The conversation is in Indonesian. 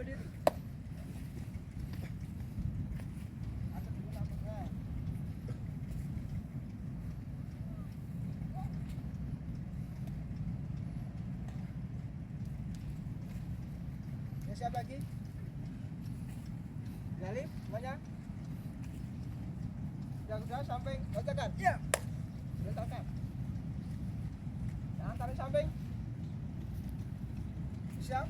berdiri. Ya, siap lagi. Galip, banyak. Sudah samping, letakkan. Iya. Letakkan. Jangan tarik samping. Siap.